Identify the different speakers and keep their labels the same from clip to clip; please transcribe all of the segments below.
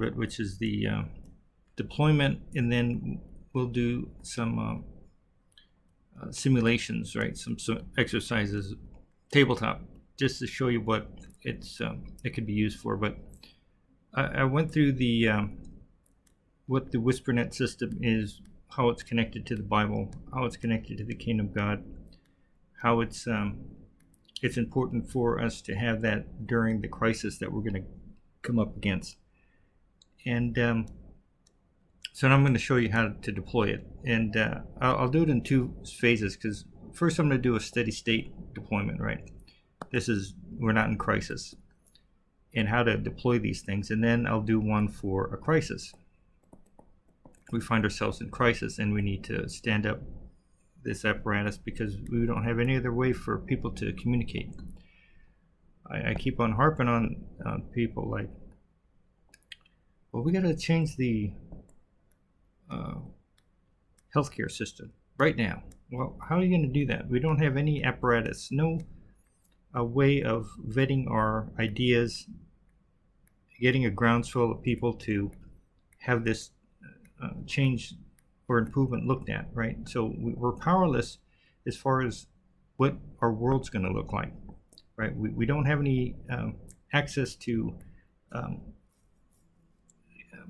Speaker 1: it, which is the deployment, and then we'll do some simulations, right? Some exercises, tabletop, just to show you what it could be used for. But I went through the what the Wispernet system is, how it's connected to the Bible, how it's connected to the Kingdom of God, how it's important for us to have that during the crisis that we're going to come up against. And so now I'm going to show you how to deploy it. And I'll do it in two phases, because first I'm going to do a steady state deployment, right? We're not in crisis, and how to deploy these things. And then I'll do one for a crisis. We find ourselves in crisis and we need to stand up this apparatus because we don't have any other way for people to communicate. I keep on harping on people like, well, we got to change the healthcare system right now. Well, how are you going to do that? We don't have any apparatus, no way of vetting our ideas, getting a groundswell of people to have this change or improvement looked at, right? So we're powerless as far as what our world's going to look like, right? We don't have any access to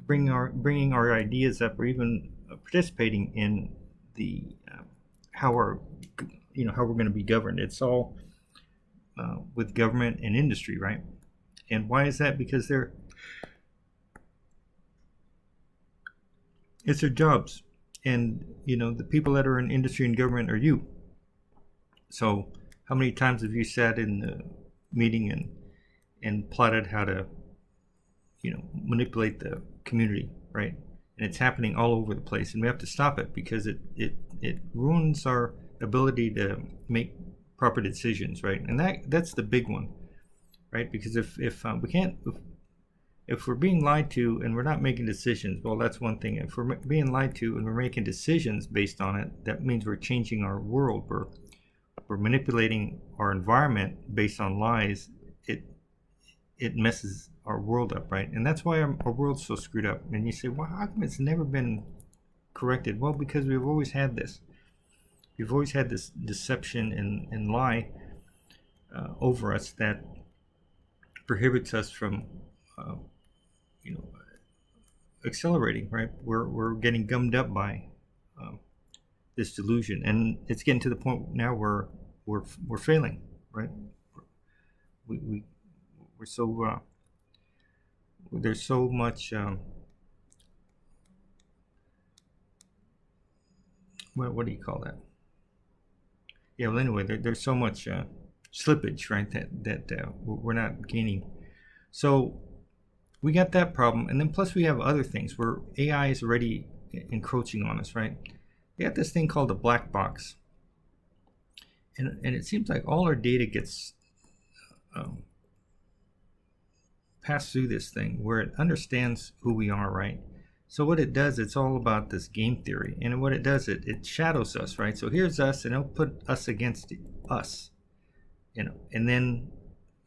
Speaker 1: bringing our ideas up, or even participating in the how we're going to be governed. It's all with government and industry, right? And why is that? Because it's their jobs, and the people that are in industry and government are you. So how many times have you sat in the meeting and plotted how to manipulate the community, right? And it's happening all over the place, and we have to stop it because it ruins our ability to make proper decisions, right? And that's the big one, right? Because if we can't, if we're being lied to and we're not making decisions, well, that's one thing. If we're being lied to and we're making decisions based on it, that means we're changing our world. We're manipulating our environment based on lies. It messes our world up, right? And that's why our world's so screwed up. And you say, well, how come it's never been corrected? Well, because we've always had this. We've always had this deception and lie over us that prohibits us from accelerating, right? We're getting gummed up by this delusion, and it's getting to the point now where we're failing, right? We're so there's so much what do you call that? Yeah, well, anyway, there's so much slippage, right? That we're not gaining. So we got that problem, and then plus we have other things where AI is already encroaching on us, right? We got this thing called a black box, and it seems like all our data gets passed through this thing where it understands who we are, right? So what it does, it's all about this game theory, and what it does, it shadows us, right? So here's us, and it'll put us against us, and then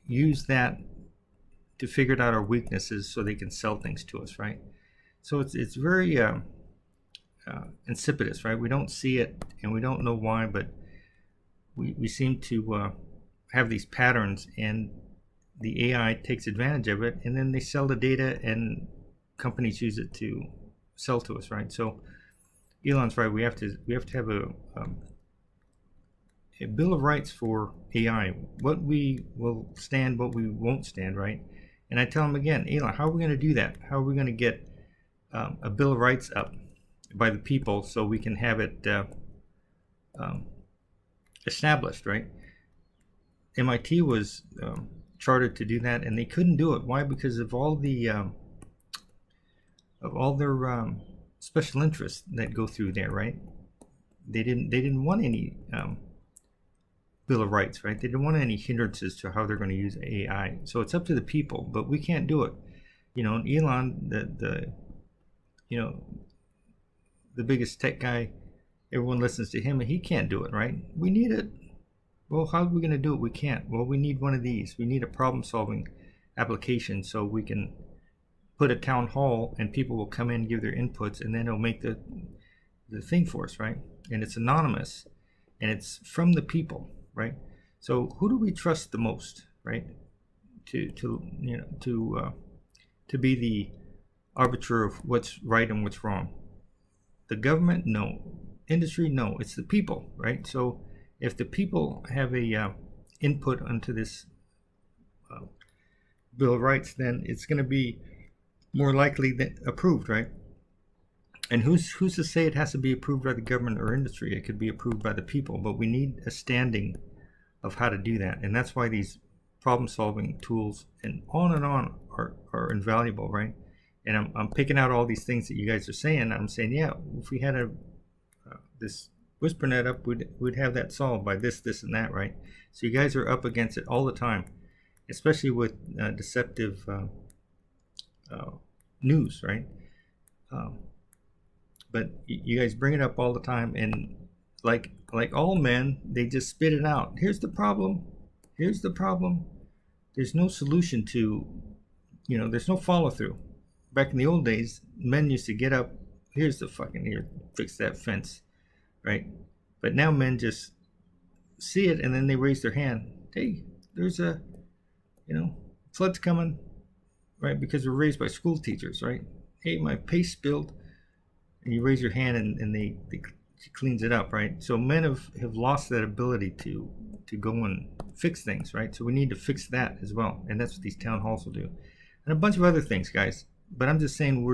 Speaker 1: use that to figure out our weaknesses so they can sell things to us, right? So it's very insipidous, right? We don't see it, and we don't know why, but we seem to have these patterns, and the AI takes advantage of it, and then they sell the data, and companies use it to sell to us, right? So Elon's right. We have to have a bill of rights for AI. What we will stand, what we won't stand, right? And I tell him again, Elon, how are we going to do that? How are we going to get a bill of rights up by the people so we can have it established, right? MIT was chartered to do that, and they couldn't do it. Why? Because of all their special interests that go through there, right? They didn't want any bill of rights, right? They didn't want any hindrances to how they're going to use AI. So it's up to the people, but we can't do it. And Elon, the biggest tech guy, everyone listens to him, and he can't do it, right? We need it. Well, how are we going to do it? We can't. Well, we need one of these. We need a problem-solving application so we can put a town hall and people will come in and give their inputs, and then it'll make the thing for us, right? And it's anonymous, and it's from the people, right? So who do we trust the most, right? To be the arbiter of what's right and what's wrong. The government, no. Industry, no. It's the people, right? So if the people have a input onto this Bill of Rights, then it's going to be more likely that approved, right? And who's to say it has to be approved by the government or industry? It could be approved by the people, but we need a standing of how to do that, and that's why these problem-solving tools and on are invaluable, right? And I'm picking out all these things that you guys are saying. I'm saying, yeah, if we had this Wispernet up, we'd have that solved by this, and that, right? So you guys are up against it all the time, especially with deceptive news, right? But you guys bring it up all the time, and like all men, they just spit it out. Here's the problem. Here's the problem. There's no solution to, there's no follow through. Back in the old days, men used to get up. Here's the fucking here, fix that fence, right? But now men just see it and then they raise their hand. Hey, there's a, flood's coming, right? Because we're raised by school teachers, right? Hey, my paste spilled. And you raise your hand and they cleans it up, right? So men have lost that ability to go and fix things, right? So we need to fix that as well, and that's what these town halls will do, and a bunch of other things, guys. But I'm just saying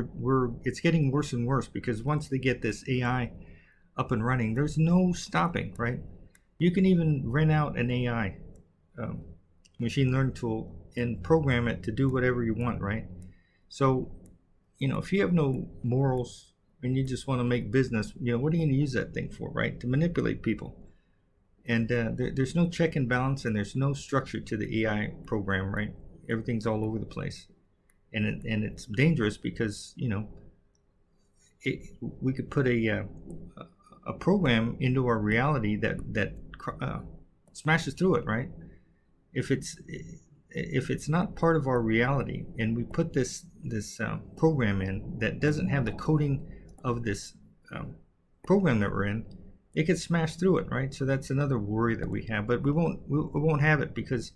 Speaker 1: it's getting worse and worse, because once they get this AI up and running, there's no stopping, right? You can even rent out an AI machine learning tool and program it to do whatever you want, right? So if you have no morals and you just want to make business, what are you going to use that thing for, right? To manipulate people. And there's no check and balance, and there's no structure to the AI program, right? Everything's all over the place, and it's dangerous because we could put a program into our reality that smashes through it, right? If it's not part of our reality, and we put this program in that doesn't have the coding of this program that we're in, it could smash through it, right? So that's another worry that we have, but we won't have it because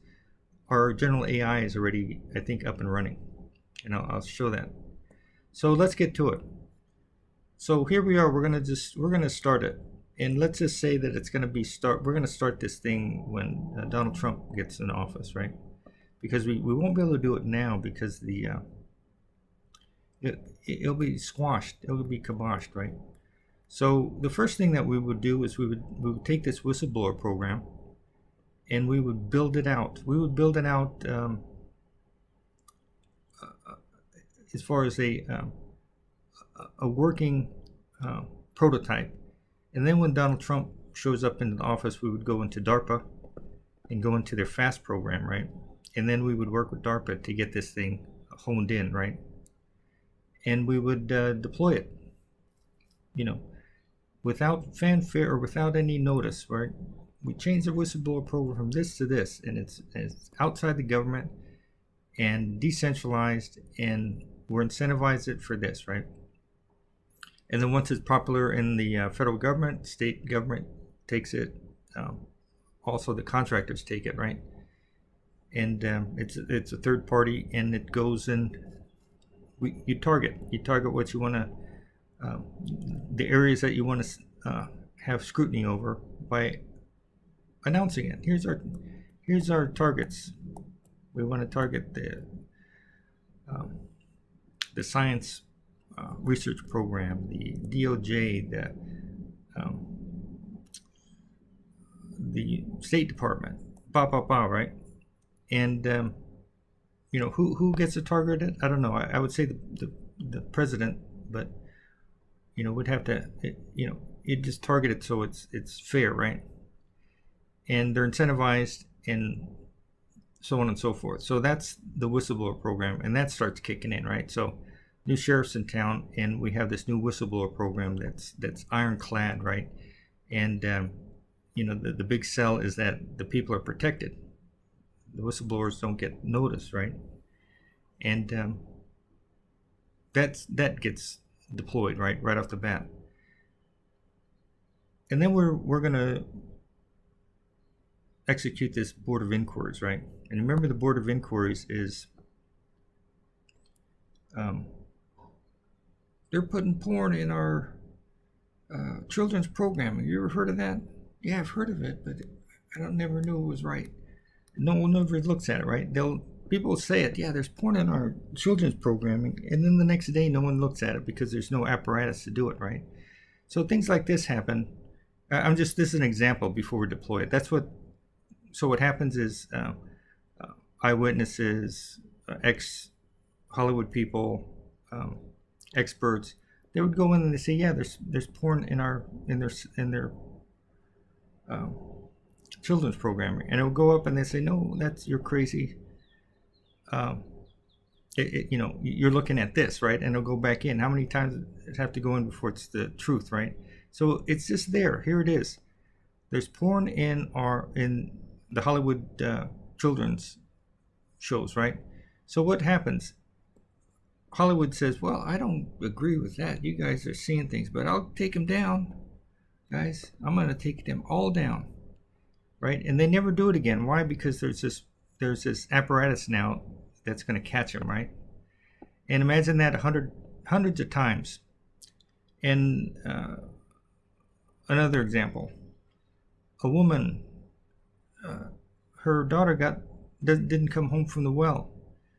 Speaker 1: our general AI is already, I think, up and running, and I'll show that. So let's get to it. So here we are. We're gonna start it, and let's just say that it's gonna be we're gonna start this thing when Donald Trump gets in office, right? Because we won't be able to do it now because it'll be squashed, it'll be kiboshed, right? So the first thing that we would do is we would take this whistleblower program and we would build it out. We would build it out as far as a working prototype. And then when Donald Trump shows up into the office, we would go into DARPA and go into their FAST program, right? And then we would work with DARPA to get this thing honed in, right? And we would deploy it, without fanfare or without any notice, right? We changed the whistleblower program from this to this, and it's outside the government and decentralized, and we're incentivized it for this, right? And then once it's popular in the federal government, state government takes it, also the contractors take it, right? And it's a third party, and it goes in. You target what you want to, the areas that you want to have scrutiny over by announcing it. Here's our targets. We want to target the science research program, the DOJ, the State Department, right? And who gets targeted? I don't know. I would say the president, but would have to, you just target it so it's fair, right? And they're incentivized and so on and so forth. So that's the whistleblower program, and that starts kicking in, right? So new sheriffs in town, and we have this new whistleblower program that's ironclad, right? And the big sell is that the people are protected. The whistleblowers don't get noticed, right? And that gets deployed right off the bat. And then we're gonna execute this board of inquiries, right? And remember, the board of inquiries is they're putting porn in our children's programming. You ever heard of that? Yeah, I've heard of it, but never knew it was right. No one ever looks at it, right? People will say it. Yeah, there's porn in our children's programming, and then the next day, no one looks at it because there's no apparatus to do it, right? So things like this happen. This is an example before we deploy it. So what happens is eyewitnesses, ex-Hollywood people, experts, they would go in and they say, yeah, there's porn in their children's programming, and it will go up and they say, no, you're crazy. You're looking at this, right? And it'll go back in. How many times does it have to go in before it's the truth, right? So it's just there. Here it is. There's porn in the Hollywood children's shows, right? So what happens? Hollywood says, well, I don't agree with that. You guys are seeing things, but I'll take them down, guys. I'm going to take them all down, right? And they never do it again. Why? Because there's this apparatus now that's going to catch them, right? And imagine that hundreds of times. And another example, a woman, her daughter didn't come home from the well,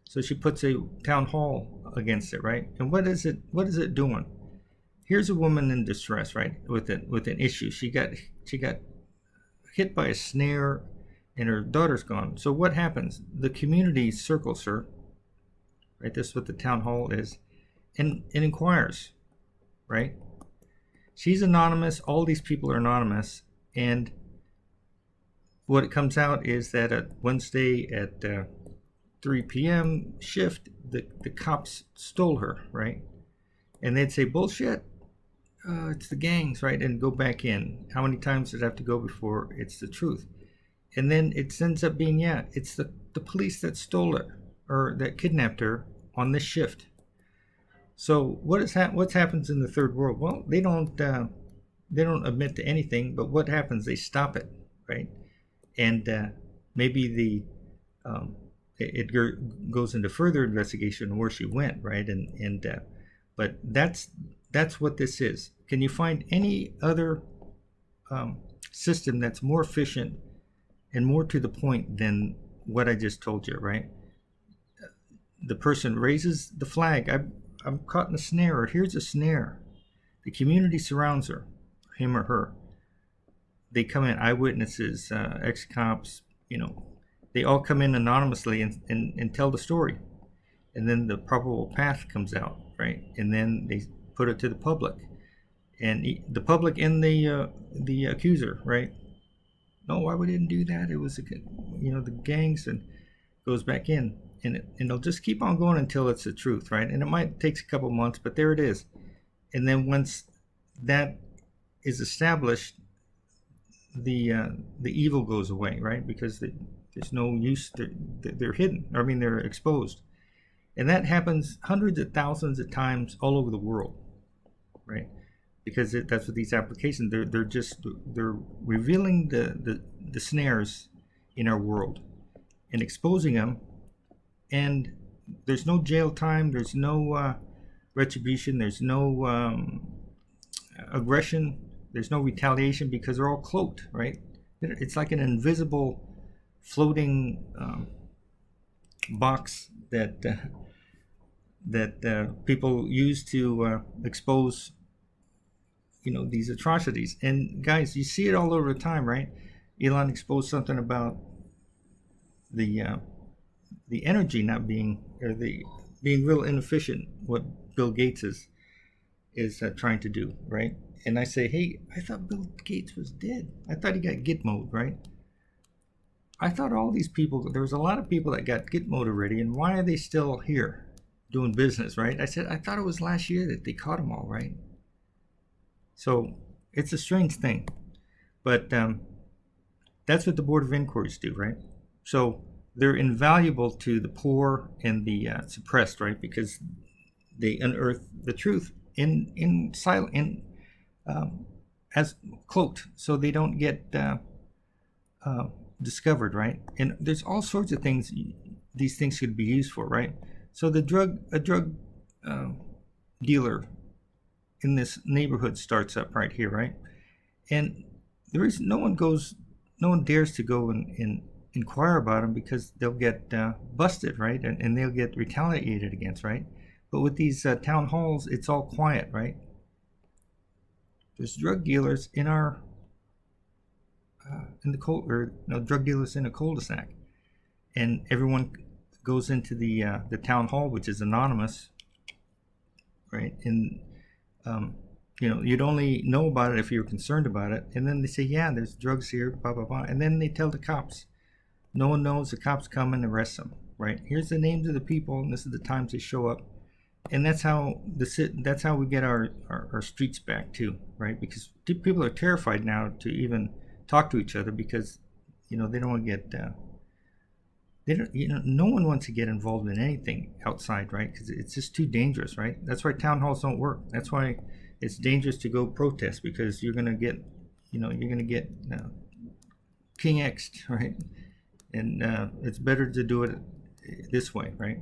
Speaker 1: so she puts a town hall against it, right? And what is it doing? Here's a woman in distress, right? With an issue. She got hit by a snare, and her daughter's gone. So what happens? The community circles her, right? This is what the town hall is, and inquires, right? She's anonymous. All these people are anonymous, and what it comes out is that at Wednesday at 3 p.m. shift, the cops stole her, right? And they'd say, bullshit, it's the gangs, right? And go back in. How many times does it have to go before it's the truth? And then it ends up being, yeah, it's the police that stole her or that kidnapped her on this shift. So what happens in the third world? Well, they don't admit to anything, but what happens? They stop it, right? And maybe it goes into further investigation where she went, right? But that's what this is. Can you find any other system that's more efficient and more to the point than what I just told you, right? The person raises the flag. I'm caught in a snare, or here's a snare. The community surrounds her, him or her. They come in, eyewitnesses, ex-cops, they all come in anonymously and tell the story. And then the probable path comes out, right? And then they put it to the public. And the public and the accuser, right? No, why we didn't do that? It was, the gangs, and goes back in. And it'll just keep on going until it's the truth, right? And it might take a couple months, but there it is. And then once that is established, the evil goes away, right? Because there's no use. They're hidden. I mean, they're exposed, and that happens hundreds of thousands of times all over the world, right? Because that's what these applications. They're revealing the snares in our world and exposing them. And there's no jail time. There's no retribution. There's no aggression. There's no retaliation because they're all cloaked, right? It's like an invisible floating box that people use to expose, these atrocities. And guys, you see it all over the time, right? Elon exposed something about the energy not being, or the being real inefficient. What Bill Gates is trying to do, right? And I say, hey, I thought Bill Gates was dead. I thought he got Gitmoed, right? I thought all these people, there was a lot of people that got Gitmoed already, and why are they still here doing business, right? I said, I thought it was last year that they caught them all, right? So it's a strange thing. But that's what the Board of Inquiries do, right? So they're invaluable to the poor and the suppressed, right? Because they unearth the truth in silent, as cloaked, so they don't get uh, discovered, right? And there's all sorts of things these things could be used for, right? So a drug uh, dealer in this neighborhood starts up right here, right? And there is no one dares to go and inquire about them because they'll get busted, right? And they'll get retaliated against, right? But with these town halls, it's all quiet, right? There's drug dealers in our in the or no, drug dealers in a cul-de-sac, and everyone goes into the town hall, which is anonymous, right? And you'd only know about it if you're concerned about it. And then they say, yeah, there's drugs here, blah blah blah, and then they tell the cops. No one knows. The cops come and arrest them, right? Here's the names of the people, and this is the times they show up. And that's how we get our streets back too, right? Because people are terrified now to even talk to each other because they don't want to get they don't no one wants to get involved in anything outside, right? Because it's just too dangerous, right? That's why town halls don't work. That's why it's dangerous to go protest, because you're gonna get king X'd, right? And it's better to do it this way, right?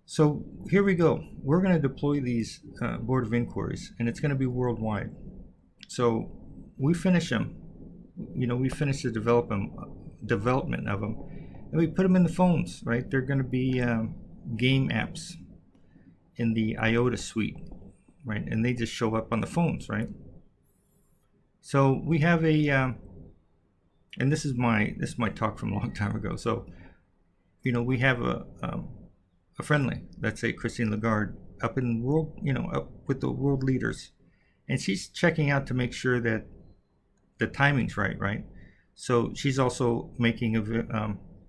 Speaker 1: So here we go. We're going to deploy these Board of Inquiries, and it's going to be worldwide. So we finish them. We finish the development of them, and we put them in the phones, right? They're going to be game apps in the IOTA suite, right? And they just show up on the phones, right? So we have and this is my talk from a long time ago. So we have a friendly, let's say Christine Lagarde, up in world, up with the world leaders, and she's checking out to make sure that the timing's right. So she's also making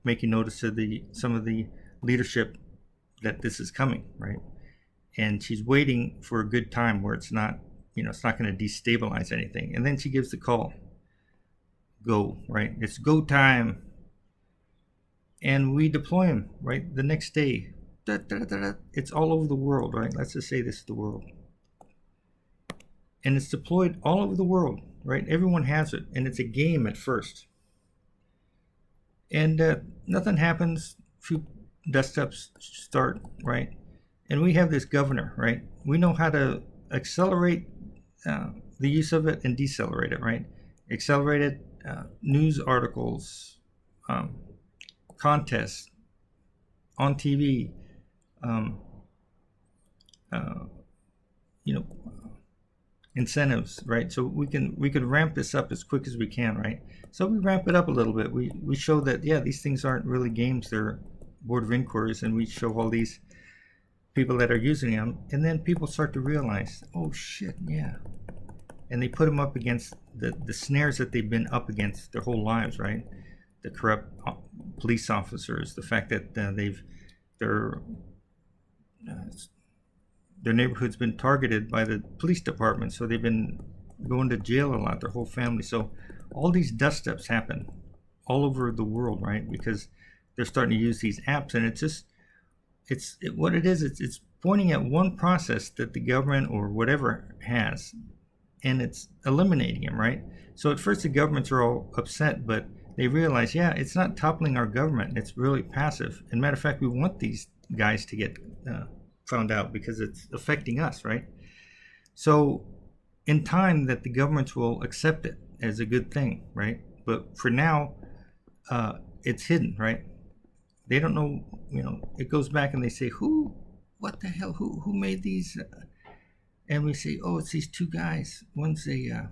Speaker 1: notice to some of the leadership that this is coming, right? And she's waiting for a good time where it's not going to destabilize anything, and then she gives the call. Go, right? It's go time, and we deploy them right the next day. It's all over the world, right? Let's just say this is the world, and it's deployed all over the world, right? Everyone has it, and it's a game at first, and nothing happens. A few dust ups start, right? And we have this governor, right? We know how to accelerate the use of it and decelerate it, right? Accelerate it, news articles, contests on TV, incentives, right? So we can ramp this up as quick as we can, right? So we ramp it up a little bit. We show that these things aren't really games; they're Board of Inquiries, and we show all these people that are using them, and then people start to realize, oh shit, yeah, and they put them up against the snares that they've been up against their whole lives, right? The corrupt police officers, the fact that their neighborhood's been targeted by the police department, so they've been going to jail a lot, their whole family. So all these dust ups happen all over the world, right? Because they're starting to use these apps, and what it is, it's pointing at one process that the government or whatever has, and it's eliminating them, right? So at first the governments are all upset, but they realize, it's not toppling our government, it's really passive. And matter of fact, we want these guys to get found out because it's affecting us, right? So in time that the governments will accept it as a good thing, right? But for now, it's hidden, right? They don't know, it goes back and they say, what the hell, who made these? And we say, oh, it's these two guys. One's an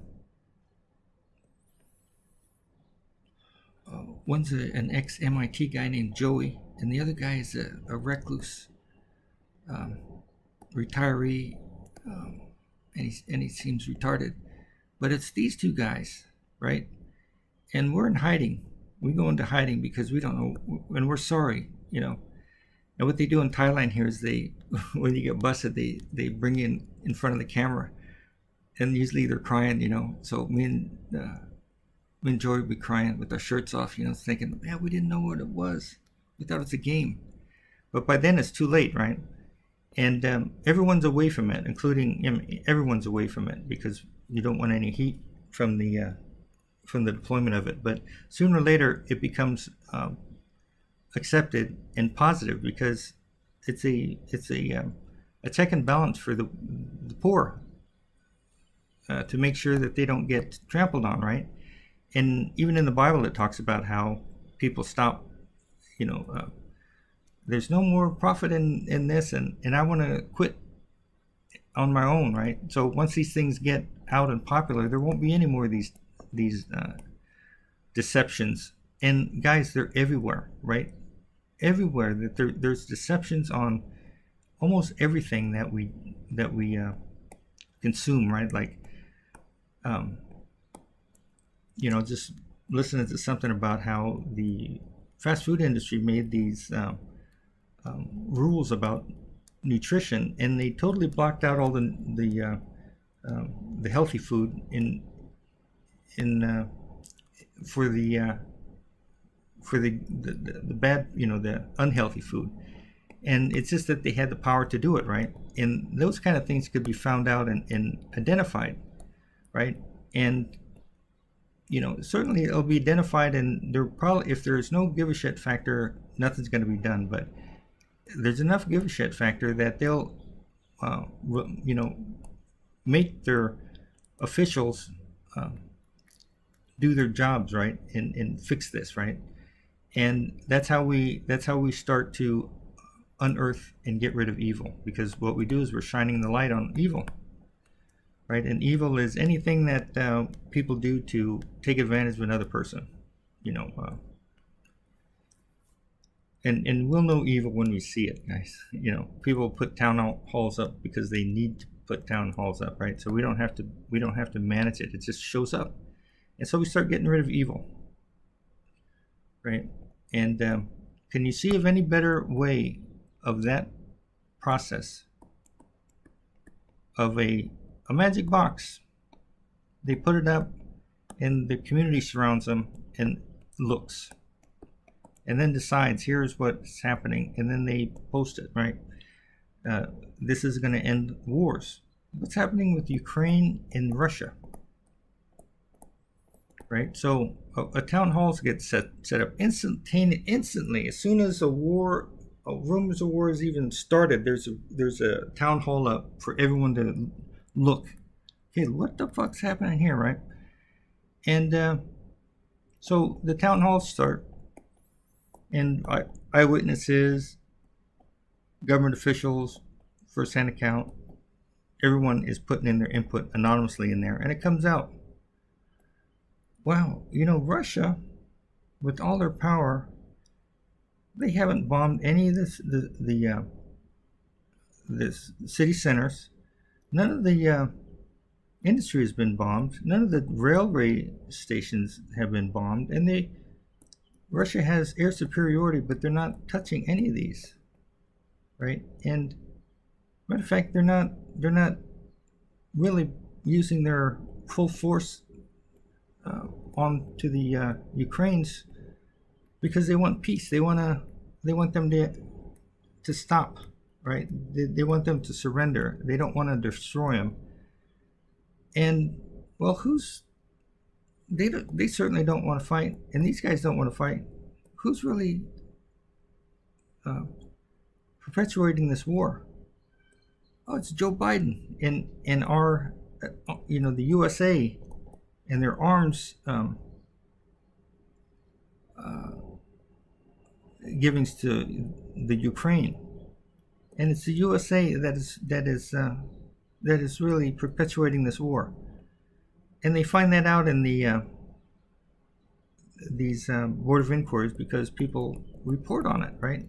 Speaker 1: ex-MIT guy named Joey, and the other guy is a recluse retiree, and he seems retarded. But it's these two guys, right? And we're in hiding. We go into hiding because we don't know, and we're sorry, And what they do in Thailand here is when you get busted, they bring you in front of the camera, and usually they're crying, So me and Joey would be crying with our shirts off, thinking, we didn't know what it was. We thought it was a game. But by then it's too late, right? and everyone's away from it, including everyone's away from it because you don't want any heat from the deployment of it. But sooner or later, it becomes accepted and positive because it's a check and balance for the poor to make sure that they don't get trampled on, right? And even in the Bible, it talks about how people stop, there's no more profit in this, and I want to quit on my own, right? So once these things get out and popular, there won't be any more of these deceptions. And guys, they're everywhere, right? Everywhere that there's deceptions on almost everything that we consume, right? Like, just listening to something about how the fast food industry made these rules about nutrition, and they totally blocked out all the healthy food for the bad, the unhealthy food. And it's just that they had the power to do it, right? And those kind of things could be found out and identified, right? And certainly it'll be identified, and there probably, if there's no give a shit factor, nothing's going to be done. But there's enough give a shit factor that they'll make their officials do their jobs, right, and fix this, right? And that's how we start to unearth and get rid of evil, because what we do is we're shining the light on evil, right? And evil is anything that people do to take advantage of another person, and we'll know evil when we see it, guys. People put town halls up because they need to put town halls up, right? So we don't have to manage it. It just shows up, and so we start getting rid of evil, right? And can you see of any better way of that process of a magic box? They put it up, and the community surrounds them and looks, and then decides here's what's happening, and then they post it, right? This is going to end wars. What's happening with Ukraine and Russia, right? So a town halls get set up instantly as soon as rumors of war is even started. There's a town hall up for everyone to look. Okay, what the fuck's happening here, right? And so the town halls start, and eyewitnesses, government officials, first-hand account, everyone is putting in their input anonymously in there, and it comes out. Wow, Russia, with all their power, they haven't bombed any of the city centers. None of the industry has been bombed. None of the railway stations have been bombed, and Russia has air superiority, but they're not touching any of these, right? And matter of fact, they're not really using their full force onto the Ukrainians, because they want peace. They want them to stop, right? They want them to surrender. They don't want to destroy them. And well, they certainly don't want to fight, and these guys don't want to fight. Who's really perpetuating this war? Oh, it's Joe Biden and our, the USA and their arms givings to the Ukraine, and it's the USA that is really perpetuating this war. And they find that out in these board of inquiries, because people report on it, right?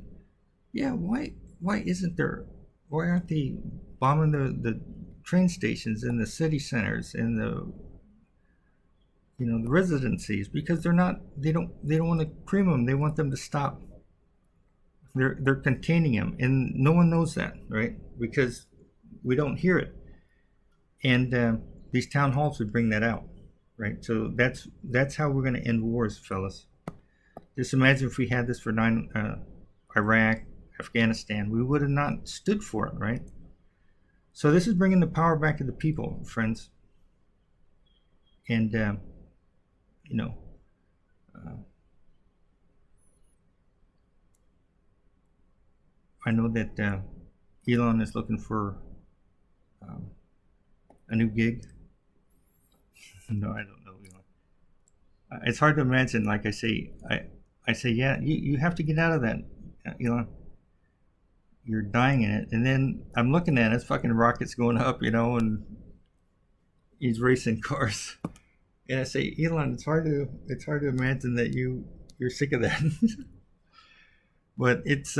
Speaker 1: Yeah, why aren't they bombing the train stations and the city centers and the residencies? Because they don't want to cream them. They want them to stop. They're containing them, and no one knows that, right? Because we don't hear it. And these town halls would bring that out, right? So that's how we're going to end wars, fellas. Just imagine if we had this for Iraq, Afghanistan, we would have not stood for it, right? So this is bringing the power back to the people, friends. And you know, I know that Elon is looking for a new gig. No, I don't know Elon. It's hard to imagine. Like I say, yeah, you have to get out of that, Elon. You're dying in it. And then I'm looking at his fucking rockets going up, and he's racing cars. And I say, Elon, it's hard to imagine that you're sick of that. But it's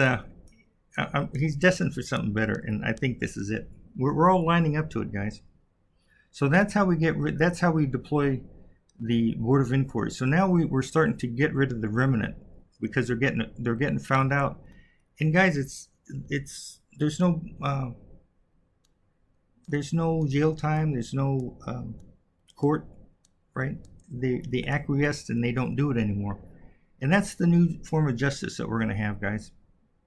Speaker 1: he's destined for something better, and I think this is it. We're all lining up to it, guys. So that's how we deploy the Board of Inquiry. So now we're starting to get rid of the remnant because they're getting found out. And guys, there's no jail time, there's no court, right? They acquiesced and they don't do it anymore. And that's the new form of justice that we're going to have, guys.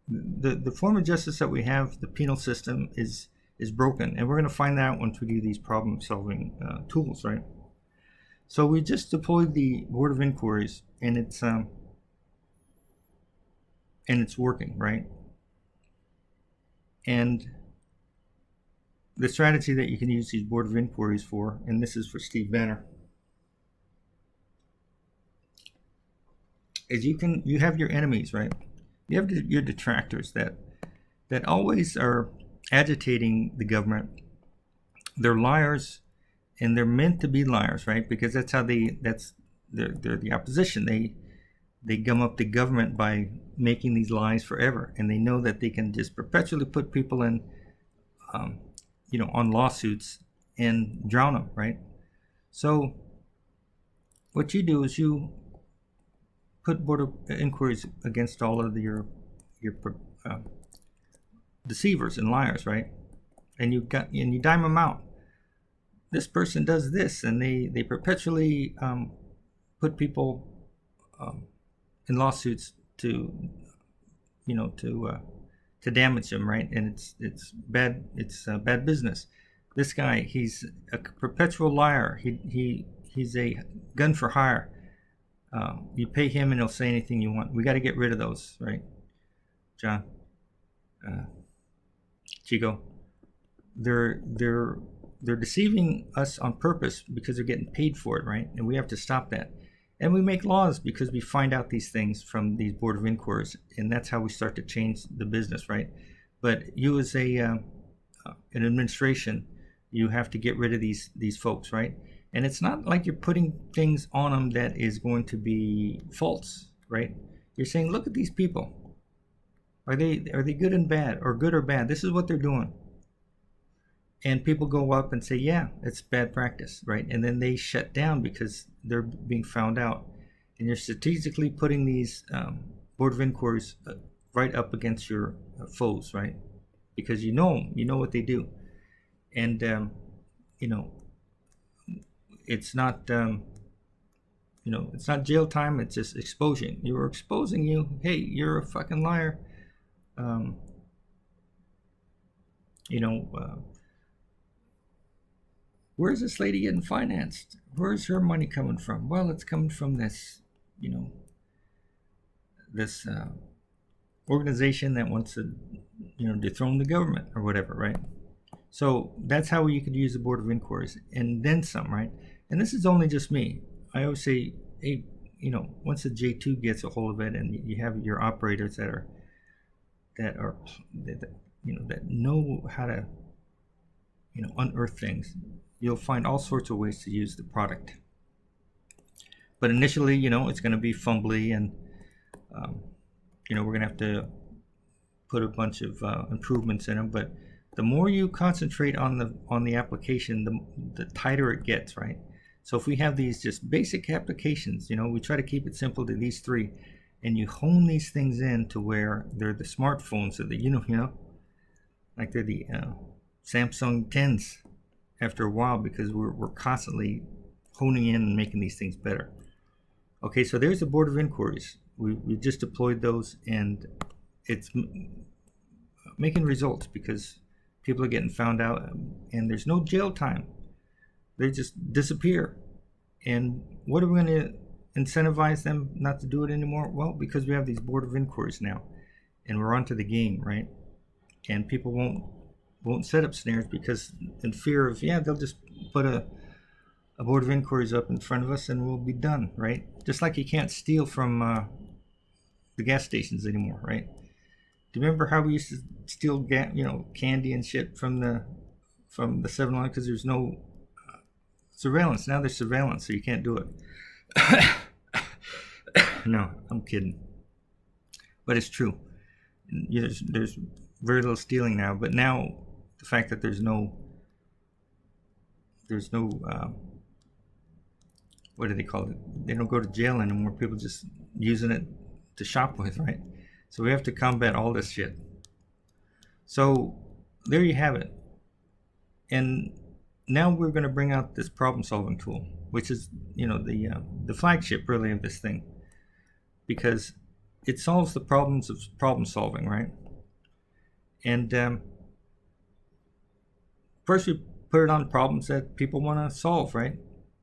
Speaker 1: The form of justice that we have, the penal system, is broken, and we're going to find that out once we do these problem-solving tools, right? So we just deployed the Board of Inquiries, and it's working, right? And the strategy that you can use these Board of Inquiries for, and this is for Steve Banner, is you have your enemies, right? You have your detractors that always are agitating the government. They're liars, and they're meant to be liars, right? Because they're the opposition. They gum up the government by making these lies forever, and they know that they can just perpetually put people in, on lawsuits and drown them, right? So what you do is you put Board of Inquiries against all of your deceivers and liars, right? And you dime them out. This person does this, and they perpetually put people in lawsuits to damage them, right? And it's bad. It's bad business. This guy, he's a perpetual liar. He's a gun for hire. You pay him and he'll say anything you want. We got to get rid of those, right, John? Chico, they're deceiving us on purpose because they're getting paid for it, right? And we have to stop that. And we make laws because we find out these things from these Board of Inquiries, and that's how we start to change the business, right? But you as an administration, you have to get rid of these folks, right? And it's not like you're putting things on them that is going to be false, right? You're saying, look at these people. Are they good and bad, or good or bad? This is what they're doing. And people go up and say, yeah, it's bad practice, right? And then they shut down because they're being found out. And you're strategically putting these Board of Inquiries right up against your foes, right? Because you know what they do. And, it's not it's not jail time, it's just exposure. You're exposing you. Hey, you're a fucking liar. Where's this lady getting financed? Where's her money coming from? Well, it's coming from this this organization that wants to dethrone the government or whatever, right? So that's how you could use the Board of Inquiries, and then some, right? And this is only just me. I always say, hey, once the J2 gets a hold of it, and you have your operators that know how to unearth things, you'll find all sorts of ways to use the product. But initially, it's going to be fumbly, and we're going to have to put a bunch of improvements in them. But the more you concentrate on the application, the tighter it gets, right? So if we have these just basic applications, we try to keep it simple to these three, and you hone these things in to where they're the smartphones, or the like they're the Samsung 10s after a while, because we're constantly honing in and making these things better. Okay, so there's the Board of Inquiries. We just deployed those, and it's making results because people are getting found out, and there's no jail time. They just disappear. And what are we going to incentivize them not to do it anymore? Well, because we have these board of inquiries now, and we're onto the game, right? And people won't set up snares because in fear of, they'll just put a board of inquiries up in front of us and we'll be done, right? Just like you can't steal from the gas stations anymore, right? Do you remember how we used to steal candy and shit from the 7-Eleven because there's no surveillance? Now there's surveillance, so you can't do it. No, I'm kidding, but it's true. There's very little stealing now, but now the fact that there's no what do they call it? They don't go to jail anymore. People just using it to shop with, right? So we have to combat all this shit. So there you have it. And now we're going to bring out this problem-solving tool, which is, the flagship really of this thing, because it solves the problems of problem-solving, right? And first we put it on problems that people want to solve, right?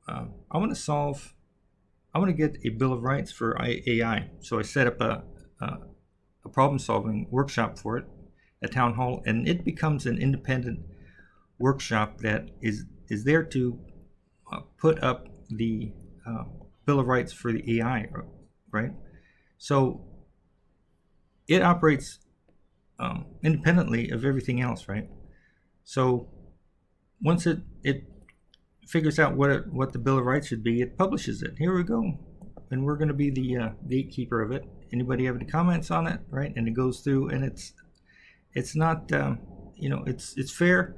Speaker 1: I want to get a Bill of Rights for AI. So I set up a problem-solving workshop for it at Town Hall, and it becomes an independent workshop that is there to put up the Bill of Rights for the AI, right? So it operates independently of everything else, right? So once it figures out what the Bill of Rights should be, it publishes it. Here we go, and we're going to be the gatekeeper of it. Anybody have any comments on it, right? And it goes through, and it's not it's fair.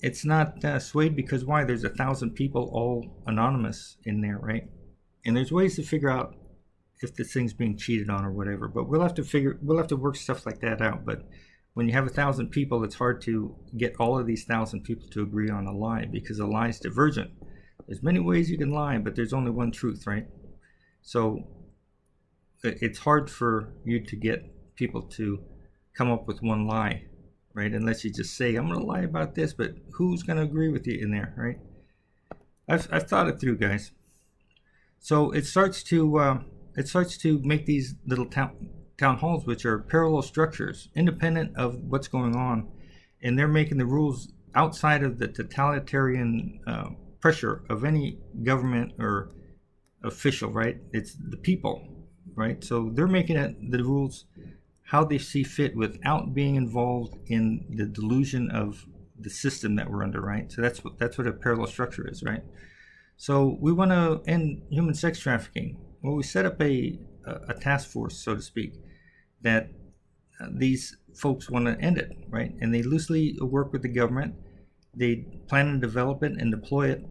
Speaker 1: It's not swayed because why? There's 1,000 people all anonymous in there, right? And there's ways to figure out if this thing's being cheated on or whatever. But we'll have to work stuff like that out. But when you have 1,000 people, it's hard to get all of these 1,000 people to agree on a lie because a lie is divergent. There's many ways you can lie, but there's only one truth, right? So it's hard for you to get people to come up with one lie, right? Unless you just say, I'm going to lie about this, but who's going to agree with you in there, right? I've thought it through, guys. So it starts to make these little town halls, which are parallel structures, independent of what's going on, and they're making the rules outside of the totalitarian pressure of any government or official, right? It's the people, right? So they're making the rules how they see fit without being involved in the delusion of the system that we're under, right? So that's what a parallel structure is, right? So we want to end human sex trafficking. Well, we set up a task force, so to speak, that these folks want to end it, right? And they loosely work with the government. They plan and develop it and deploy it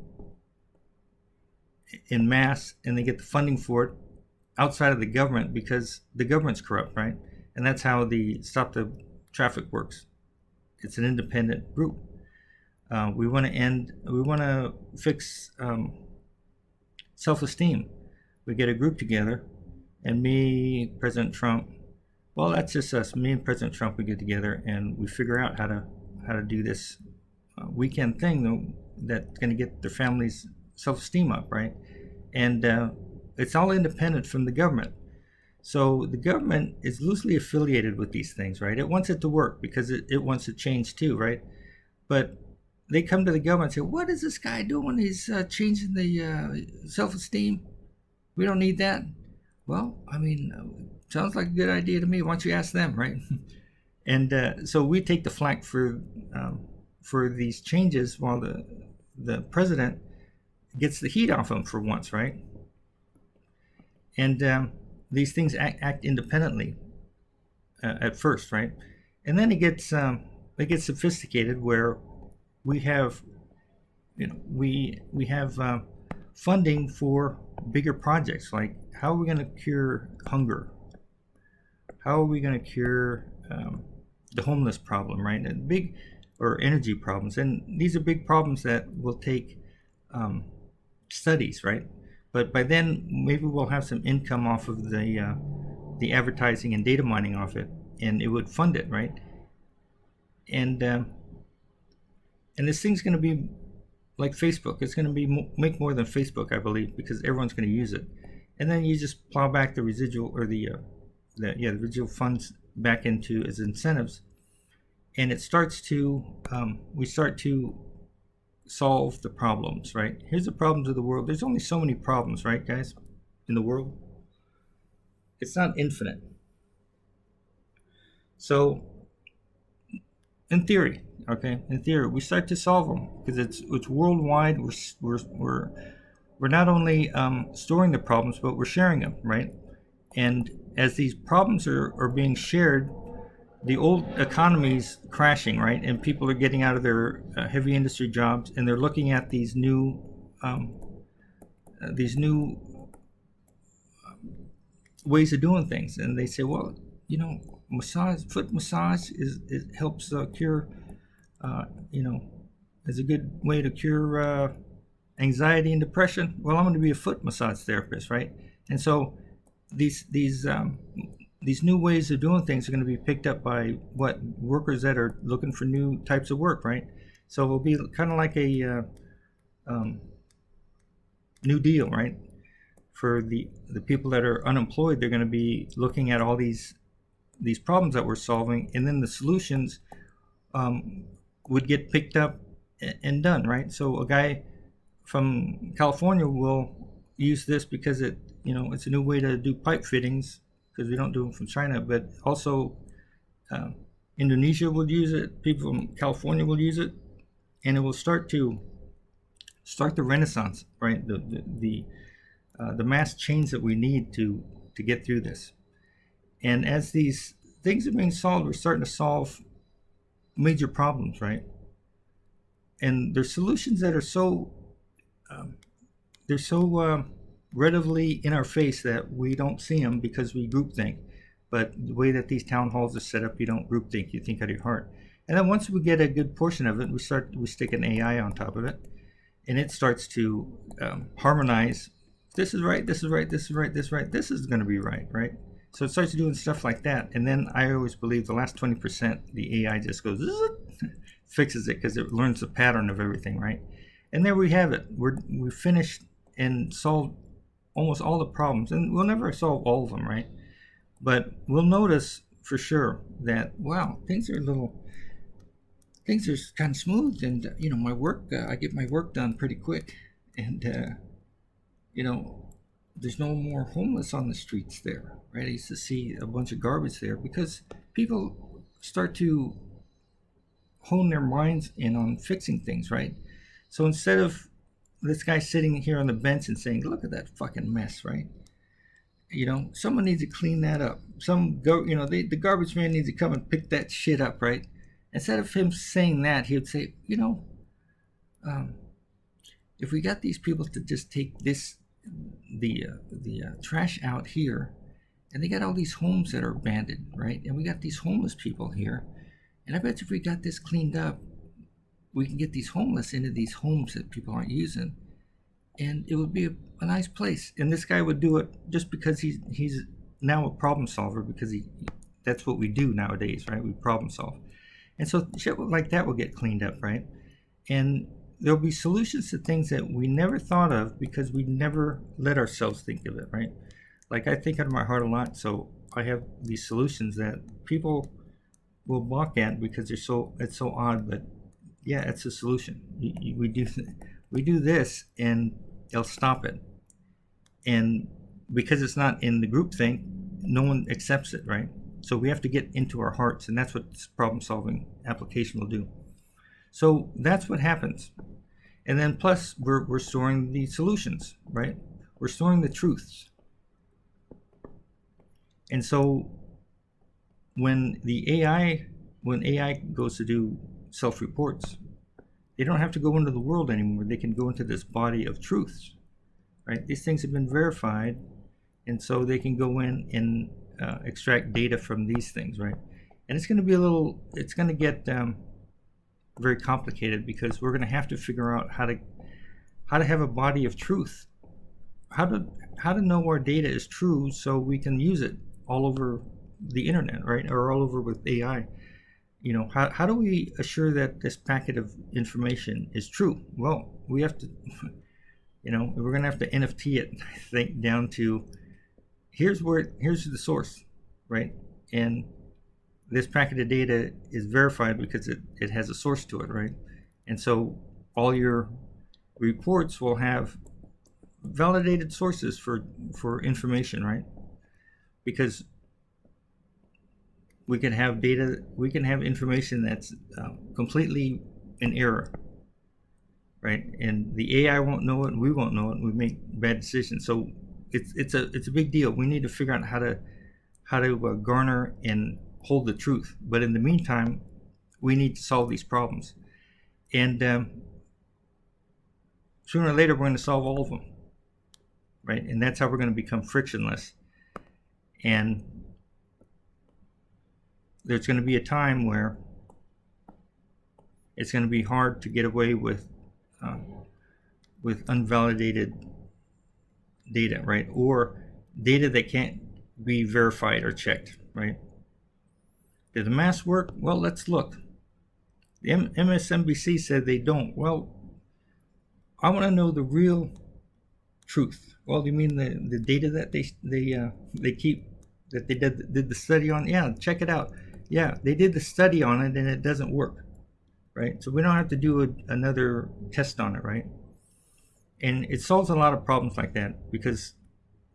Speaker 1: in mass, and they get the funding for it outside of the government because the government's corrupt, right? And that's how the Stop the Traffic works. It's an independent group. We want to fix self-esteem. We get a group together, and me, President Trump, well, that's just us. Me and President Trump, we get together and we figure out how to do this weekend thing though, that's going to get their families' self-esteem up, right? And it's all independent from the government. So the government is loosely affiliated with these things, right? It wants it to work because it wants to change too, right? But they come to the government and say, what is this guy doing? He's changing the self-esteem. We don't need that. Well, I mean, sounds like a good idea to me. Why don't you ask them, right? And so we take the flak for these changes while the president gets the heat off him for once, right? And these things act independently at first, right? And then it gets sophisticated where we have, we have funding for bigger projects, like how are we going to cure hunger? How are we going to cure the homeless problem, right? And or energy problems, and these are big problems that will take studies, right? But by then, maybe we'll have some income off of the advertising and data mining off it, and it would fund it, right? And this thing's going to be like Facebook. It's going to be make more than Facebook, I believe, because everyone's going to use it. And then you just plow back the residual or the residual funds back into as incentives, and it starts to we start to solve the problems, right? Here's the problems of the world. There's only so many problems, right, guys, in the world. It's not infinite. So, in theory, we start to solve them because it's worldwide. We're not only storing the problems, but we're sharing them, right? And as these problems are being shared, the old economy's crashing, right? And people are getting out of their heavy industry jobs, and they're looking at these new ways of doing things, and they say, well, foot massage it helps cure, is a good way to cure anxiety and depression. Well, I'm going to be a foot massage therapist, right? And so these new ways of doing things are going to be picked up by workers that are looking for new types of work, right? So it'll be kind of like a New Deal, right? For the people that are unemployed, they're going to be looking at all these problems that we're solving, and then the solutions would get picked up and done, right? So a guy from California will use this because it's a new way to do pipe fittings, because we don't do them from China, but also Indonesia will use it. People from California will use it, and it will start the renaissance, right? The mass change that we need to get through this. And as these things are being solved, we're starting to solve major problems, right? And there's solutions that are so readily in our face that we don't see them because we groupthink. But the way that these town halls are set up, you don't groupthink, you think out of your heart. And then once we get a good portion of it, we stick an AI on top of it, and it starts to harmonize. This is right, this is right, this is right, this is right, this is going to be right, right? So it starts doing stuff like that. And then I always believe the last 20%, the AI just goes, fixes it because it learns the pattern of everything, right? And there we have it. We've finished and solved almost all the problems. And we'll never solve all of them, right? But we'll notice for sure that, wow, things are kind of smooth. And, my work, I get my work done pretty quick. And, there's no more homeless on the streets there, right? I used to see a bunch of garbage there because people start to hone their minds in on fixing things, right? So instead of this guy sitting here on the bench and saying, look at that fucking mess, right? Someone needs to clean that up. The garbage man needs to come and pick that shit up, right? Instead of him saying that, he would say, if we got these people to just take the trash out here, and they got all these homes that are abandoned, right? And we got these homeless people here, and I bet if we got this cleaned up, we can get these homeless into these homes that people aren't using, and it would be a nice place. And this guy would do it just because he's now a problem solver, because that's what we do nowadays, right? We problem solve. And so shit like that will get cleaned up, right? And there'll be solutions to things that we never thought of because we never let ourselves think of it, right? Like I think out of my heart a lot, so I have these solutions that people will balk at because it's so odd, but yeah, it's a solution. We do this, and they'll stop it. And because it's not in the group thing, no one accepts it, right? So we have to get into our hearts, and that's what this problem-solving application will do. So that's what happens. And then plus, we're storing the solutions, right? We're storing the truths. And so when AI goes to do self-reports, they don't have to go into the world anymore. They can go into this body of truths, right? These things have been verified, and so they can go in and extract data from these things, right? And it's going to get very complicated, because we're going to have to figure out how to have a body of truth, how to know our data is true, so we can use it all over the internet, right, or all over with AI. How do we assure that this packet of information is true? Well, we have to, we're going to have to NFT it, I think, down to here's the source, right? And this packet of data is verified because it has a source to it, right? And so all your reports will have validated sources for information, right? Because we can have information that's completely in error, right? And the AI won't know it, and we won't know it, and we make bad decisions. So it's a big deal. We need to figure out how to garner and hold the truth. But in the meantime, we need to solve these problems, and sooner or later we're going to solve all of them, right? And that's how we're going to become frictionless. And there's going to be a time where it's going to be hard to get away with unvalidated data, right? Or data that can't be verified or checked, right? Did the masks work? Well, let's look. The MSNBC said they don't. Well, I want to know the real truth. Well, you mean the data that they keep, that they did the study on? Yeah, check it out. Yeah, they did the study on it and it doesn't work, right? So we don't have to do another test on it, right? And it solves a lot of problems like that because,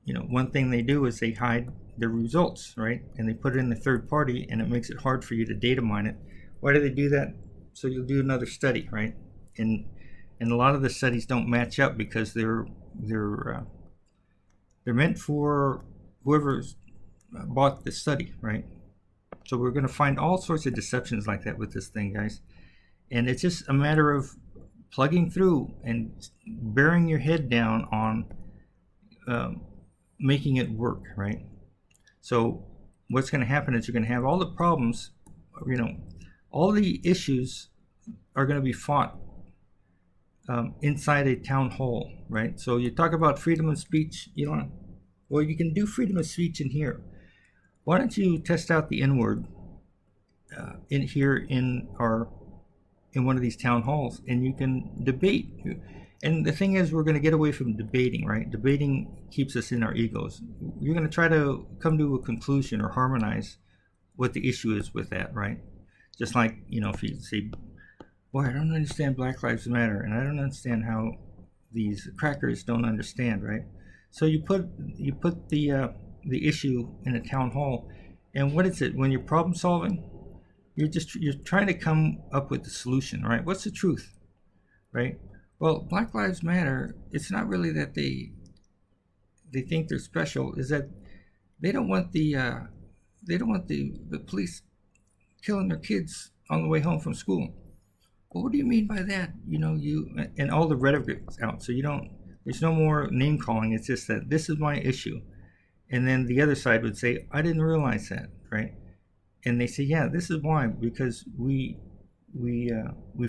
Speaker 1: one thing they do is they hide the results, right? And they put it in the third party, and it makes it hard for you to data mine it. Why do they do that? So you'll do another study, right? And a lot of the studies don't match up because they're meant for whoever's bought the study, right? So we're going to find all sorts of deceptions like that with this thing, guys. And it's just a matter of plugging through and bearing your head down on making it work, right? So what's going to happen is you're going to have all the problems, all the issues are going to be fought inside a town hall, right? So you talk about freedom of speech, well, you can do freedom of speech in here. Why don't you test out the N-word in here in one of these town halls, and you can debate. And the thing is, we're going to get away from debating, right? Debating keeps us in our egos. You're going to try to come to a conclusion or harmonize what the issue is with that, right? Just like, if you say, boy, I don't understand Black Lives Matter, and I don't understand how these crackers don't understand, right? So you put the issue in a town hall, and what is it? When you're problem solving, you're trying to come up with the solution, right? What's the truth, right? Well, Black Lives Matter, it's not really that they think they're special, is that they don't want the police killing their kids on the way home from school. Well, what do you mean by that? And all the rhetoric is out, so there's no more name calling. It's just that this is my issue, and then the other side would say, I didn't realize that, right? And they say, yeah, this is why, because we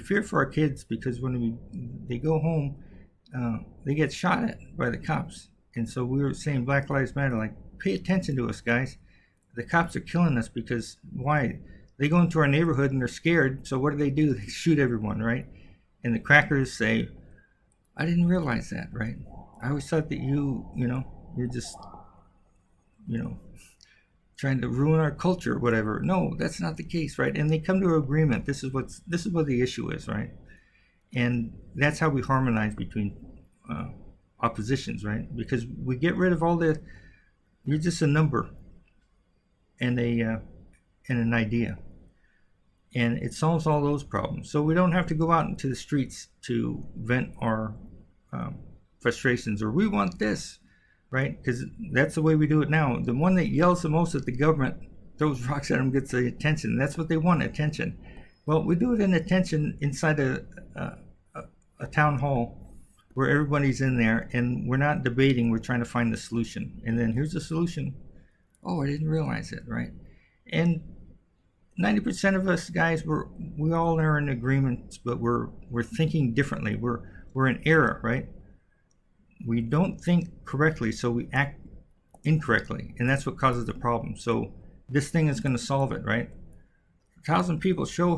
Speaker 1: fear for our kids, because when they go home, they get shot at by the cops. And so we were saying Black Lives Matter, like, pay attention to us, guys. The cops are killing us because why? They go into our neighborhood and they're scared. So what do? They shoot everyone, right? And the crackers say, I didn't realize that, right? I always thought that you're just, trying to ruin our culture or whatever. No, that's not the case, right? And they come to an agreement. This is what the issue is, right? And that's how we harmonize between oppositions, right? Because we get rid of you're just a number and an idea, and it solves all those problems. So we don't have to go out into the streets to vent our frustrations, or we want this, right? Because that's the way we do it now. The one that yells the most at the government, throws rocks at them, gets the attention. That's what they want, attention. Well, we do it in attention inside a town hall where everybody's in there, and we're not debating, we're trying to find the solution. And then here's the solution. Oh, I didn't realize it, right? And 90% of us guys, we all are in agreement, but we're thinking differently. We're in error, right? We don't think correctly, so we act incorrectly, and that's what causes the problem. So this thing is going to solve it, right? 1,000 people show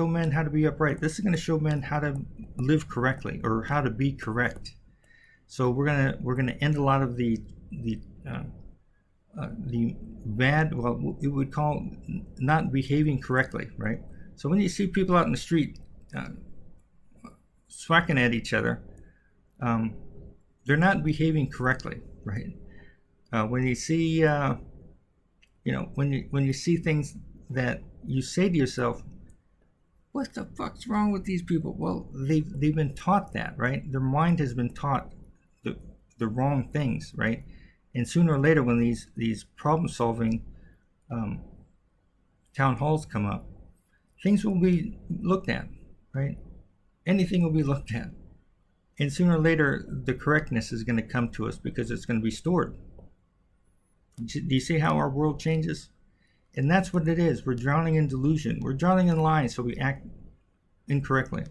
Speaker 1: men how to be upright. This is going to show men how to live correctly or how to be correct. So we're gonna end a lot of the bad, well, it would call not behaving correctly, right? So when you see people out in the street swacking at each other, they're not behaving correctly, right? When you see, when you see things that you say to yourself, what the fuck's wrong with these people? Well, they've been taught that, right? Their mind has been taught the wrong things, right? And sooner or later, when these problem-solving town halls come up, things will be looked at, right? Anything will be looked at. And sooner or later, the correctness is going to come to us because it's going to be stored. Do you see how our world changes? And that's what it is. We're drowning in delusion. We're drowning in lies, so we act incorrectly.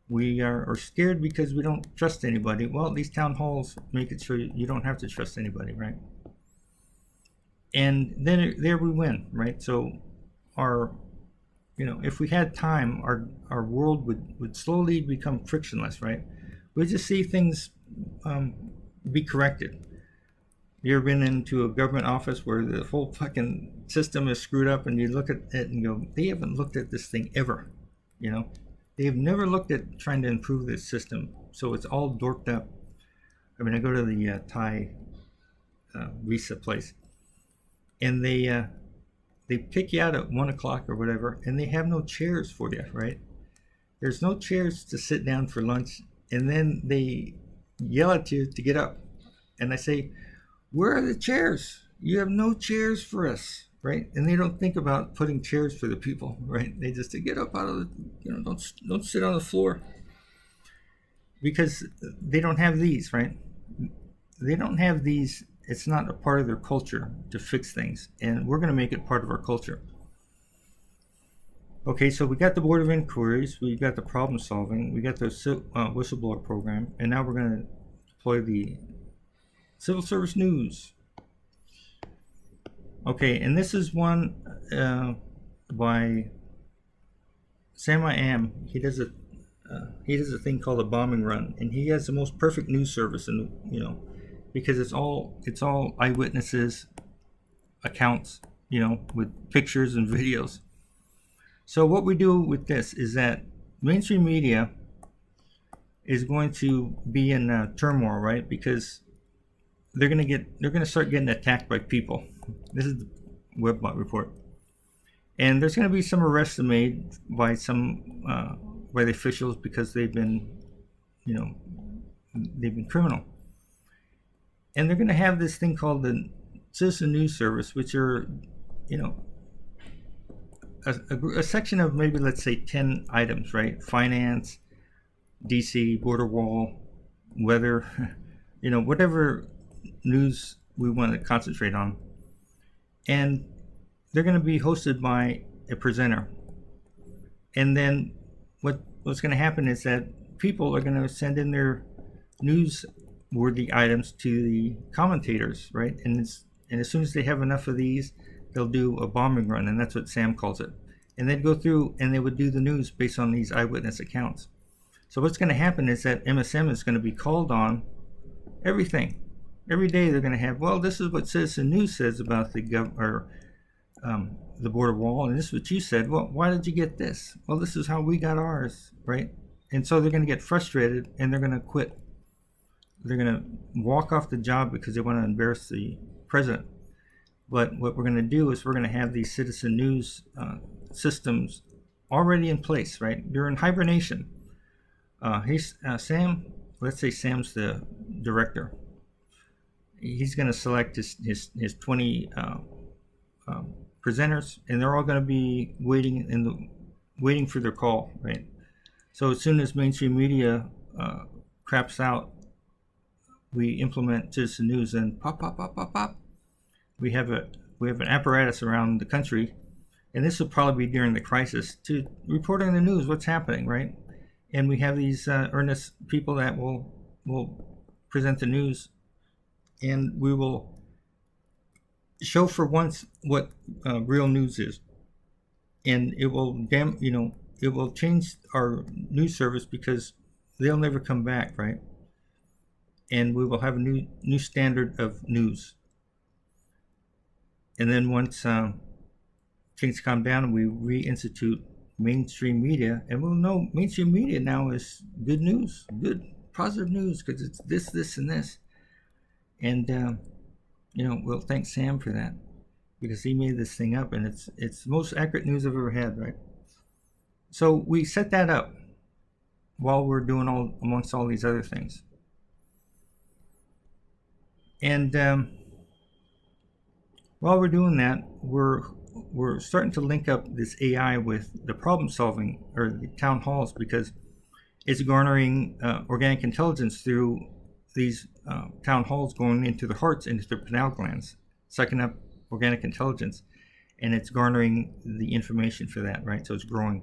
Speaker 1: We are scared because we don't trust anybody. Well, these town halls make it so you don't have to trust anybody, right? And then there we win, right? So if we had time, our world would slowly become frictionless, right? We just see things be corrected. You ever been into a government office where the whole fucking system is screwed up, and you look at it and go, they haven't looked at this thing ever, They've never looked at trying to improve this system, so it's all dorked up. I mean, I go to the Thai Visa place, and they pick you out at 1 o'clock or whatever, and they have no chairs for you, right? There's no chairs to sit down for lunch, and then they yell at you to get up. And I say, where are the chairs? You have no chairs for us, right? And they don't think about putting chairs for the people, right? They just say, get up out of the, don't sit on the floor. Because they don't have these, right? They don't have these. It's not a part of their culture to fix things. And we're going to make it part of our culture. Okay, so we got the Board of Inquiries, we got the problem solving, we got the whistleblower program, and now we're going to deploy the Civil Service News. Okay, and this is one by Sam I Am. He does a thing called a bombing run, and he has the most perfect news service, and because it's all eyewitnesses accounts, with pictures and videos. So what we do with this is that mainstream media is going to be in turmoil, right? Because they're going to start getting attacked by people. This is the Webbot report, and there's going to be some arrests made by by the officials because they've been criminal, and they're going to have this thing called the Citizen News Service, which are a section of maybe, let's say, 10 items, right? Finance, DC, border wall, weather, whatever news we want to concentrate on. And they're going to be hosted by a presenter. And then what's going to happen is that people are going to send in their newsworthy items to the commentators, right? And as soon as they have enough of these, they'll do a bombing run, and that's what Sam calls it. And they'd go through and they would do the news based on these eyewitness accounts. So what's going to happen is that MSM is going to be called on everything. Every day they're going to have, well, this is what Citizen News says about the border wall, and this is what you said. Well, why did you get this? Well, this is how we got ours, right? And so they're going to get frustrated, and they're going to quit. They're going to walk off the job because they want to embarrass the president. But what we're going to do is we're going to have these Citizen News systems already in place, right? They're in hibernation. Sam, let's say Sam's the director. He's going to select his 20 presenters, and they're all going to be waiting for their call, right? So as soon as mainstream media craps out, we implement Citizen News, and pop. We have an apparatus around the country, and this will probably be during the crisis, to report on the news what's happening, right? And we have these earnest people that will present the news, and we will show for once what real news is, and it will it will change our news service because they'll never come back, right? And we will have a new standard of news. And then once things calm down, we reinstitute mainstream media, and we'll know mainstream media now is good news, good positive news, because it's this, and this. And we'll thank Sam for that because he made this thing up, and it's the most accurate news I've ever had, right? So we set that up while we're doing all amongst all these other things, and while we're doing that, we're starting to link up this AI with the problem solving or the town halls because it's garnering organic intelligence through these town halls going into the hearts, into the pineal glands, sucking up organic intelligence, and it's garnering the information for that, right? So it's growing,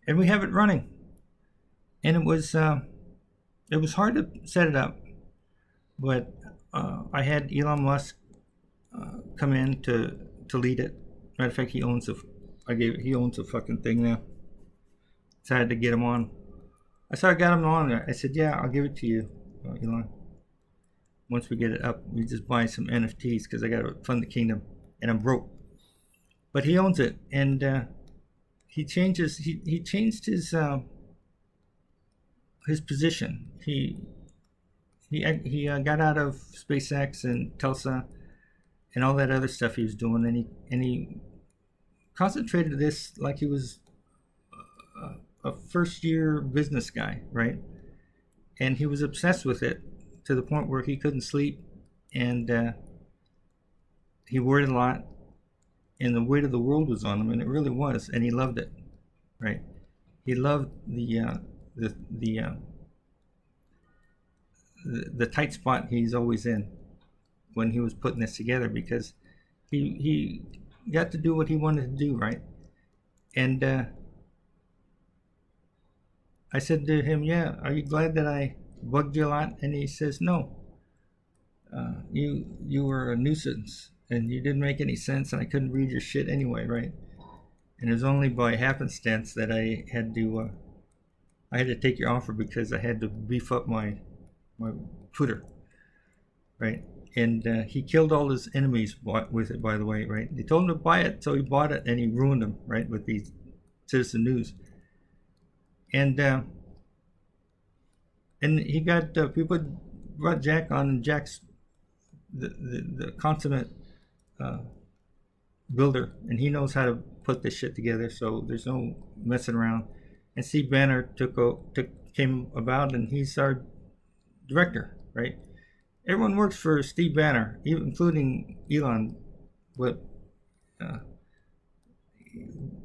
Speaker 1: and we have it running, and it was hard to set it up, but I had Elon Musk come in to lead it. Matter of fact, he owns a fucking thing now. So I had to get him on. I got him on there. I said, yeah, I'll give it to you, Elon. Once we get it up, we just buy some NFTs because I got to fund the kingdom, and I'm broke. But he owns it, and he changed his position. He got out of SpaceX and Tesla and all that other stuff he was doing, and he concentrated this like he was a first year business guy, right? And he was obsessed with it to the point where he couldn't sleep, and he worried a lot, and the weight of the world was on him, and it really was, and he loved it, right? He loved the tight spot he's always in when he was putting this together because he got to do what he wanted to do, right? And I said to him, yeah, are you glad that I bugged you a lot? And he says, no, you were a nuisance and you didn't make any sense and I couldn't read your shit anyway, right? And it was only by happenstance that I had to take your offer because I had to beef up my Twitter, right? And he killed all his enemies with it, by the way, right? They told him to buy it, so he bought it, and he ruined them, right, with these Citizen News. And he got people brought Jack on, and Jack's the consummate builder, and he knows how to put this shit together. So there's no messing around. And Steve Banner came about, and he's our director, right? Everyone works for Steve Banner, including Elon. But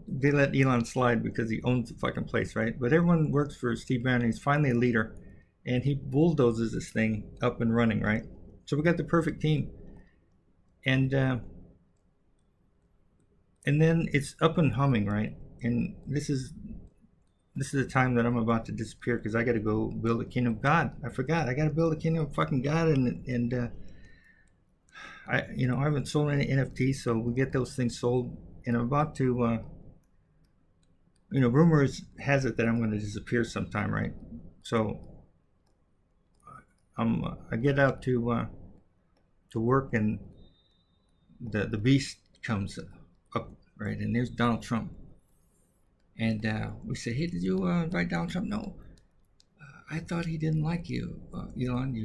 Speaker 1: they let Elon slide because he owns the fucking place, right? But everyone works for Steve Banner. He's finally a leader, and he bulldozes this thing up and running, right? So we got the perfect team, and then it's up and humming, right? And this is the time that I'm about to disappear because I got to go build the kingdom of God. I forgot. I got to build the kingdom of fucking God, and I haven't sold any NFTs, so we get those things sold, and I'm about to. Rumors has it that I'm going to disappear sometime, right? So I get out to work, and the beast comes up, right? And there's Donald Trump. And we say, hey, did you invite Donald Trump? No. I thought he didn't like you, Elon,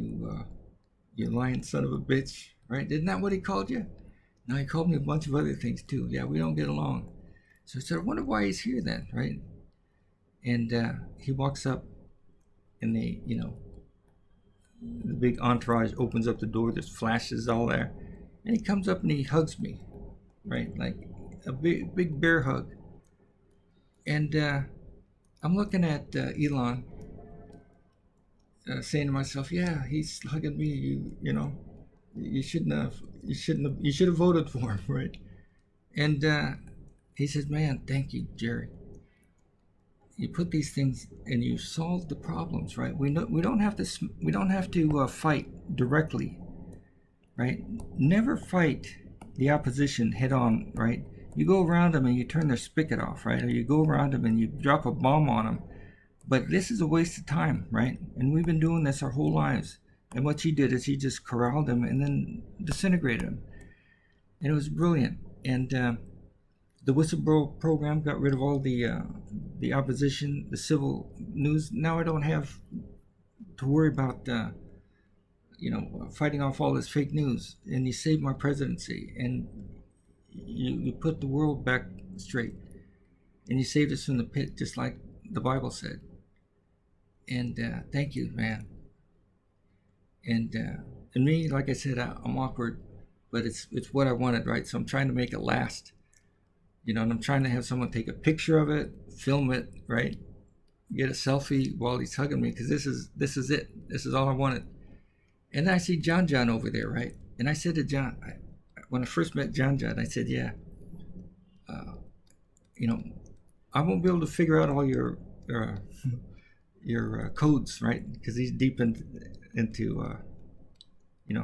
Speaker 1: you lying son of a bitch, right? Isn't that what he called you? No, he called me a bunch of other things too. Yeah, we don't get along. So I said, I wonder why he's here then, right? And he walks up, and the big entourage opens up the door. There's flashes all there. And he comes up and he hugs me, right? Like a big bear hug. And I'm looking at Elon, saying to myself, "Yeah, he's hugging me. You should have voted for him, right?" And he says, "Man, thank you, Jerry. You put these things and you solve the problems, right? We don't have to fight directly, right? Never fight the opposition head on, right? You go around them and you turn their spigot off, right? Or you go around them and you drop a bomb on them. But this is a waste of time, right? And we've been doing this our whole lives. And what she did is she just corralled them and then disintegrated them. And it was brilliant. And the whistleblower program got rid of all the opposition, the civil news. Now I don't have to worry about fighting off all this fake news. And you saved my presidency, and you put the world back straight, and you saved us from the pit, just like the Bible said. And thank you, man. And me, like I said, I'm awkward, but it's what I wanted, right? So I'm trying to make it last. And I'm trying to have someone take a picture of it, film it, right? Get a selfie while he's hugging me, because this is it. This is all I wanted. And then I see John over there, right? And I said to John, when I first met John, I said, yeah, I won't be able to figure out all your codes, right? Because he's deep into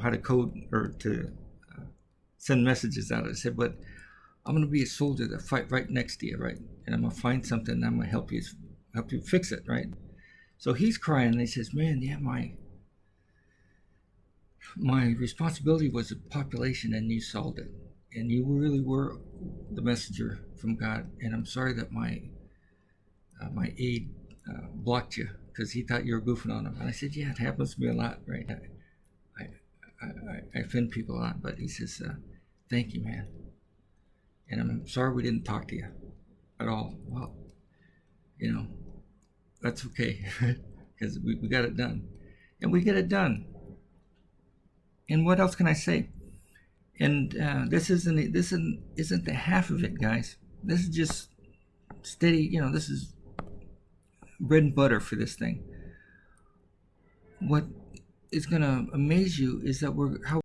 Speaker 1: how to code or to send messages out. I said, but I'm going to be a soldier that fight right next to you, right? And I'm going to find something and I'm going to help you fix it, right? So he's crying and he says, man, yeah, my responsibility was the population, and you solved it. And you really were the messenger from God. And I'm sorry that my aide blocked you because he thought you were goofing on him. And I said, yeah, it happens to me a lot, right? I offend people a lot. But he says, thank you, man. And I'm sorry we didn't talk to you at all. Well, that's okay, because we got it done. And we get it done. And what else can I say? And this isn't the half of it, guys. This is just steady. This is bread and butter for this thing. What is going to amaze you is that how